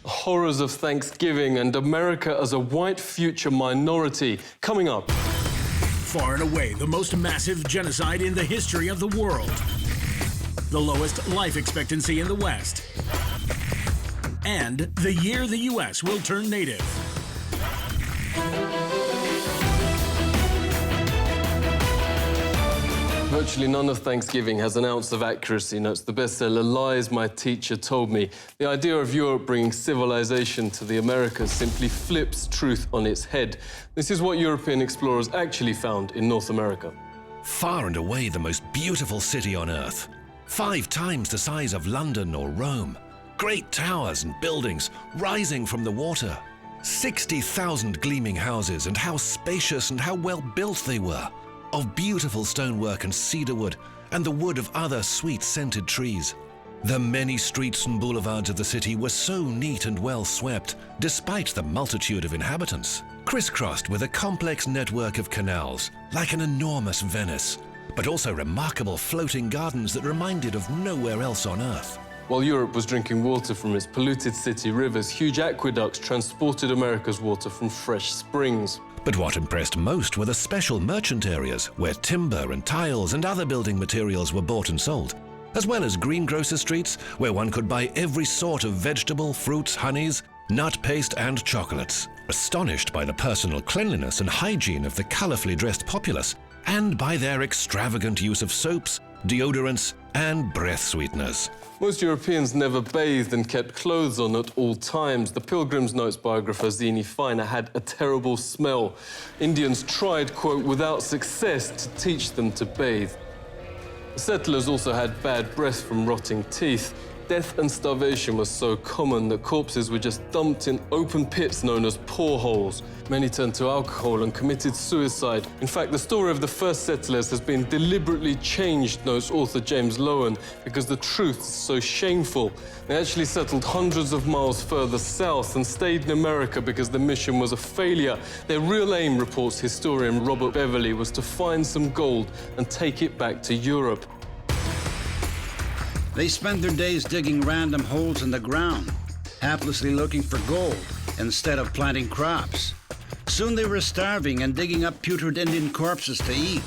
Horrors of Thanksgiving and America as a white future minority. Coming up. Far and away the most massive genocide in the history of the world. The lowest life expectancy in the West. And the year the U.S. will turn native. Virtually none of Thanksgiving has an ounce of accuracy, notes the bestseller Lies My Teacher Told Me. The idea of Europe bringing civilization to the Americas simply flips truth on its head. This is what European explorers actually found in North America. Far and away the most beautiful city on Earth. 5 times the size of London or Rome. Great towers and buildings rising from the water. 60,000 gleaming houses, and how spacious and how well built they were. Of beautiful stonework and cedar wood, and the wood of other sweet-scented trees. The many streets and boulevards of the city were so neat and well swept, despite the multitude of inhabitants, crisscrossed with a complex network of canals, like an enormous Venice, but also remarkable floating gardens that reminded of nowhere else on Earth. While Europe was drinking water from its polluted city rivers, huge aqueducts transported America's water from fresh springs. But what impressed most were the special merchant areas where timber and tiles and other building materials were bought and sold, as well as greengrocer streets where one could buy every sort of vegetable, fruits, honeys, nut paste and chocolates. Astonished by the personal cleanliness and hygiene of the colorfully dressed populace, and by their extravagant use of soaps, deodorants and breath sweeteners. Most Europeans never bathed and kept clothes on at all times. The Pilgrim's Notes biographer Zini Feiner had a terrible smell. Indians tried, quote, without success to teach them to bathe. The settlers also had bad breath from rotting teeth. Death and starvation was so common that corpses were just dumped in open pits known as poreholes. Many turned to alcohol and committed suicide. In fact, the story of the first settlers has been deliberately changed, notes author James Lowen, because the truth is so shameful. They actually settled hundreds of miles further south and stayed in America because the mission was a failure. Their real aim, reports historian Robert Beverly, was to find some gold and take it back to Europe. They spent their days digging random holes in the ground, haplessly looking for gold instead of planting crops. Soon they were starving and digging up putrid Indian corpses to eat.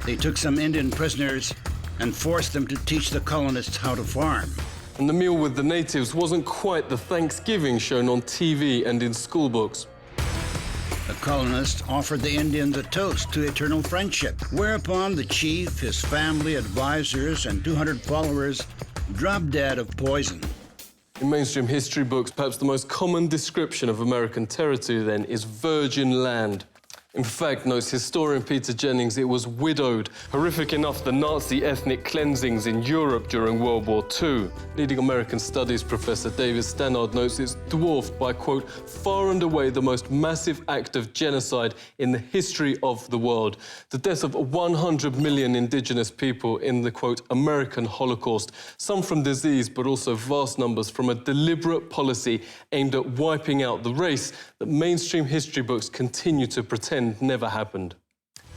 They took some Indian prisoners and forced them to teach the colonists how to farm. And the meal with the natives wasn't quite the Thanksgiving shown on TV and in school books. The colonists offered the Indians a toast to eternal friendship, whereupon the chief, his family, advisors, and 200 followers dropped dead of poison. In mainstream history books, perhaps the most common description of American territory then is virgin land. In fact, notes historian Peter Jennings, it was widowed. Horrific enough, the Nazi ethnic cleansings in Europe during World War II. Leading American studies professor David Stannard notes it's dwarfed by, quote, far and away the most massive act of genocide in the history of the world. The death of 100 million indigenous people in the, quote, American Holocaust. Some from disease, but also vast numbers from a deliberate policy aimed at wiping out the race that mainstream history books continue to pretend never happened.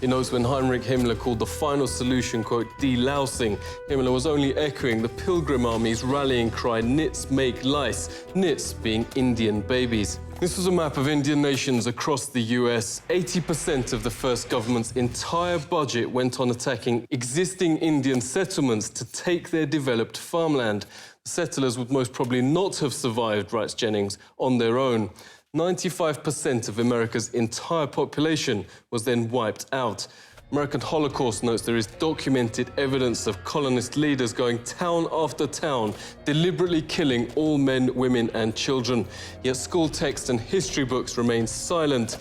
He notes when Heinrich Himmler called the final solution, quote, delousing, Himmler was only echoing the Pilgrim Army's rallying cry, nits make lice, nits being Indian babies. This was a map of Indian nations across the US. 80% of the first government's entire budget went on attacking existing Indian settlements to take their developed farmland. The settlers would most probably not have survived, writes Jennings, on their own. 95% of America's entire population was then wiped out. American Holocaust notes there is documented evidence of colonist leaders going town after town, deliberately killing all men, women and children. Yet school texts and history books remain silent.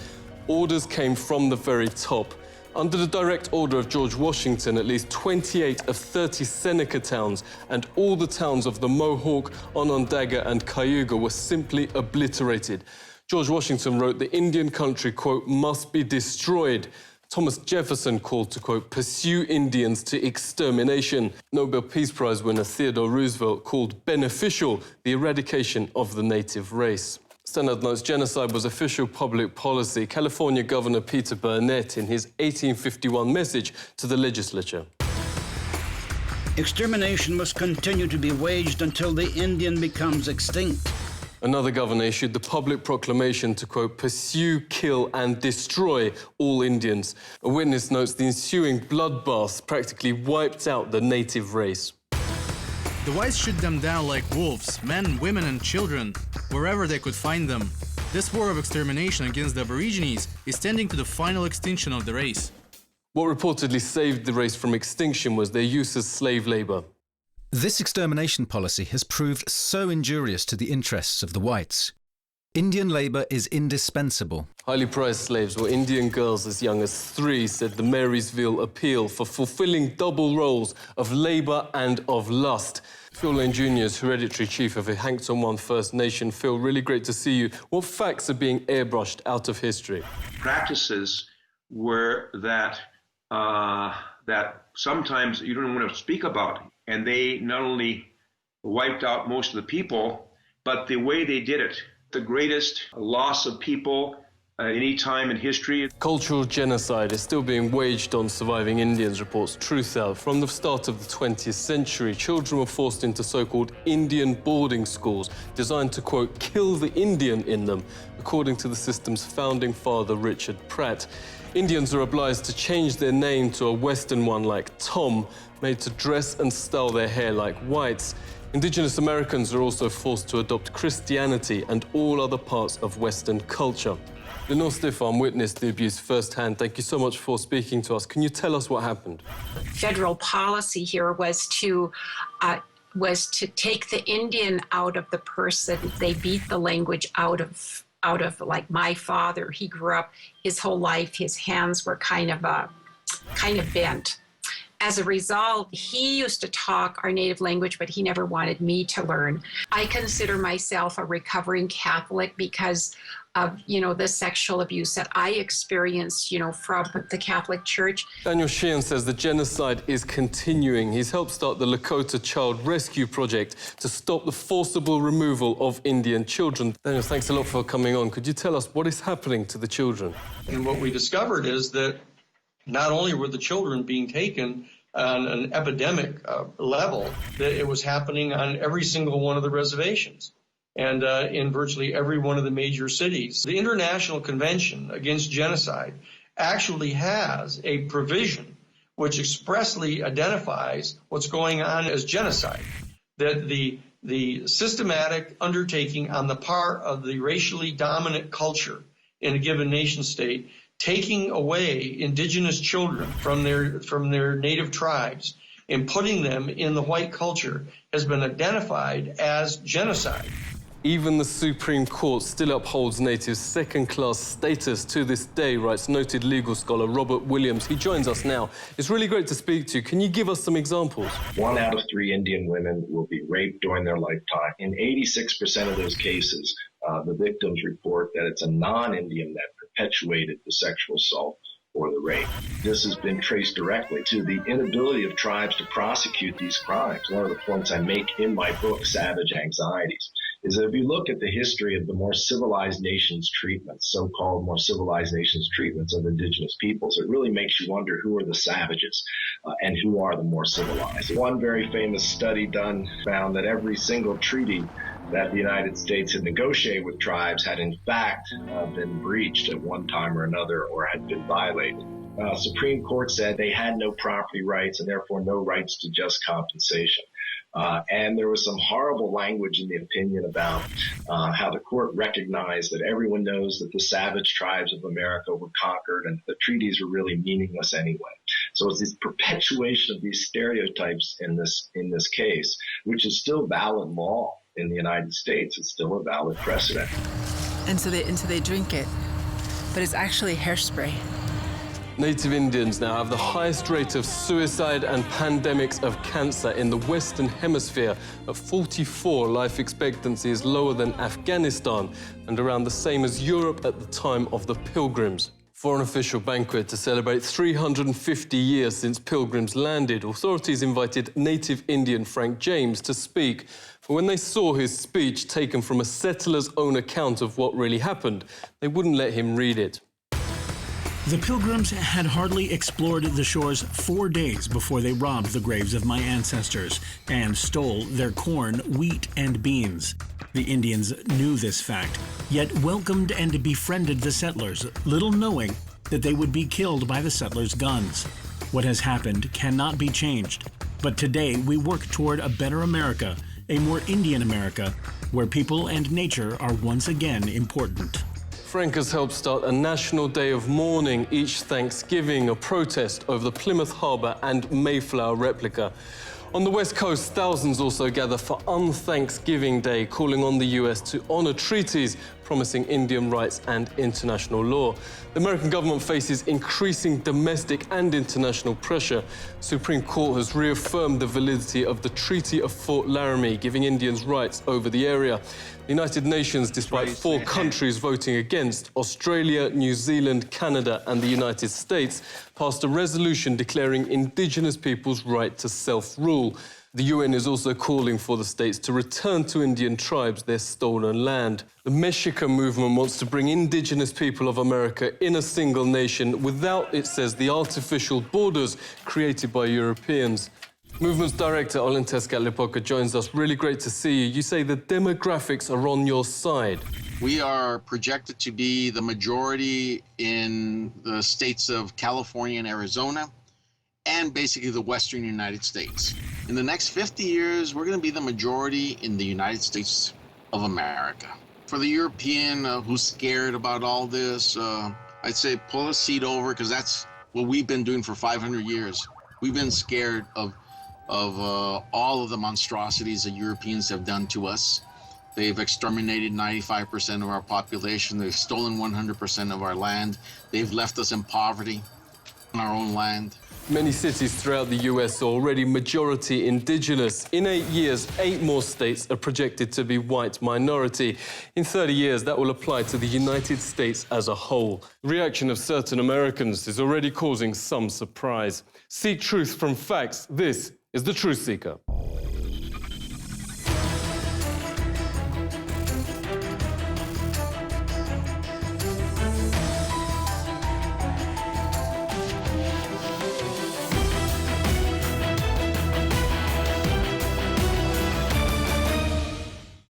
Orders came from the very top. Under the direct order of George Washington, at least 28 of 30 Seneca towns and all the towns of the Mohawk, Onondaga and Cayuga were simply obliterated. George Washington wrote the Indian country, quote, must be destroyed. Thomas Jefferson called to, quote, pursue Indians to extermination. Nobel Peace Prize winner Theodore Roosevelt called beneficial the eradication of the native race. Stannard notes genocide was official public policy. California Governor Peter Burnett in his 1851 message to the legislature. Extermination must continue to be waged until the Indian becomes extinct. Another governor issued the public proclamation to, quote, pursue, kill and destroy all Indians. A witness notes the ensuing bloodbaths practically wiped out the native race. The whites shoot them down like wolves, men, women and children, wherever they could find them. This war of extermination against the Aborigines is tending to the final extinction of the race. What reportedly saved the race from extinction was their use as slave labour. This extermination policy has proved so injurious to the interests of the whites. Indian labour is indispensable. Highly prized slaves were Indian girls as young as 3, said the Marysville Appeal, for fulfilling double roles of labour and of lust. Phil Lane Jr. is hereditary chief of the Hankton One First Nation. Phil, really great to see you. What facts are being airbrushed out of history? Practices were that sometimes you don't want to speak about, and they not only wiped out most of the people, but the way they did it, the greatest loss of people any time in history. Cultural genocide is still being waged on surviving Indians, reports Truthseeker. From the start of the 20th century, children were forced into so-called Indian boarding schools, designed to, quote, kill the Indian in them, according to the system's founding father, Richard Pratt. Indians are obliged to change their name to a Western one like Tom, made to dress and style their hair like whites. Indigenous Americans are also forced to adopt Christianity and all other parts of Western culture. Lenore Stefan witnessed the abuse firsthand. Thank you so much for speaking to us. Can you tell us what happened? Federal policy here was to take the Indian out of the person. They beat the language out of like my father. He grew up his whole life, his hands were kind of bent. As a result, he used to talk our native language, but he never wanted me to learn. I consider myself a recovering Catholic because of, the sexual abuse that I experienced, from the Catholic Church. Daniel Sheehan says the genocide is continuing. He's helped start the Lakota Child Rescue Project to stop the forcible removal of Indian children. Daniel, thanks a lot for coming on. Could you tell us what is happening to the children? And what we discovered is that not only were the children being taken on an epidemic level, that it was happening on every single one of the reservations and in virtually every one of the major cities. The International Convention Against Genocide actually has a provision which expressly identifies what's going on as genocide, that the systematic undertaking on the part of the racially dominant culture in a given nation state, taking away indigenous children from their native tribes and putting them in the white culture has been identified as genocide. Even the Supreme Court still upholds natives' second-class status to this day, writes noted legal scholar Robert Williams. He joins us now. It's really great to speak to you. Can you give us some examples? 1 out of 3 Indian women will be raped during their lifetime. In 86% of those cases, the victims report that it's a non-Indian that perpetuated the sexual assault or the rape. This has been traced directly to the inability of tribes to prosecute these crimes. One of the points I make in my book, Savage Anxieties, is that if you look at the history of the more civilized nations treatments, so-called more civilized nations treatments of indigenous peoples, it really makes you wonder who are the savages and who are the more civilized. One very famous study done found that every single treaty that the United States had negotiated with tribes had in fact been breached at one time or another or had been violated. Supreme Court said they had no property rights and therefore no rights to just compensation. And there was some horrible language in the opinion about how the court recognized that everyone knows that the savage tribes of America were conquered and the treaties were really meaningless anyway. So it's this perpetuation of these stereotypes in this case, which is still valid law in the United States. It's still a valid precedent. And so they drink it, but it's actually hairspray. Native Indians now have the highest rate of suicide and pandemics of cancer in the Western Hemisphere. At 44, life expectancy is lower than Afghanistan and around the same as Europe at the time of the Pilgrims. For an official banquet to celebrate 350 years since Pilgrims landed, authorities invited native Indian Frank James to speak. But when they saw his speech taken from a settler's own account of what really happened, they wouldn't let him read it. The Pilgrims had hardly explored the shores 4 days before they robbed the graves of my ancestors and stole their corn, wheat, and beans. The Indians knew this fact, yet welcomed and befriended the settlers, little knowing that they would be killed by the settlers' guns. What has happened cannot be changed, but today we work toward a better America, a more Indian America, where people and nature are once again important. Frank has helped start a national day of mourning each Thanksgiving, a protest over the Plymouth Harbour and Mayflower replica. On the West Coast, thousands also gather for Un-Thanksgiving Day, calling on the US to honour treaties promising Indian rights and international law. The American government faces increasing domestic and international pressure. Supreme Court has reaffirmed the validity of the Treaty of Fort Laramie, giving Indians rights over the area. The United Nations, despite 4 countries voting against, Australia, New Zealand, Canada and the United States, passed a resolution declaring Indigenous peoples' right to self-rule. The UN is also calling for the states to return to Indian tribes their stolen land. The Mexica movement wants to bring Indigenous people of America in a single nation without, it says, the artificial borders created by Europeans. Movement's director, Olentesca Lepoca, joins us. Really great to see you. You say the demographics are on your side. We are projected to be the majority in the states of California and Arizona, and basically the western United States. In the next 50 years, we're going to be the majority in the United States of America. For the European who's scared about all this, I'd say pull a seat over, because that's what we've been doing for 500 years. We've been scared of all of the monstrosities that Europeans have done to us. They've exterminated 95% of our population. They've stolen 100% of our land. They've left us in poverty on our own land. Many cities throughout the US are already majority indigenous. In 8 years, 8 more states are projected to be white minority. In 30 years, that will apply to the United States as a whole. The reaction of certain Americans is already causing some surprise. Seek truth from facts. This is the Truth Seeker.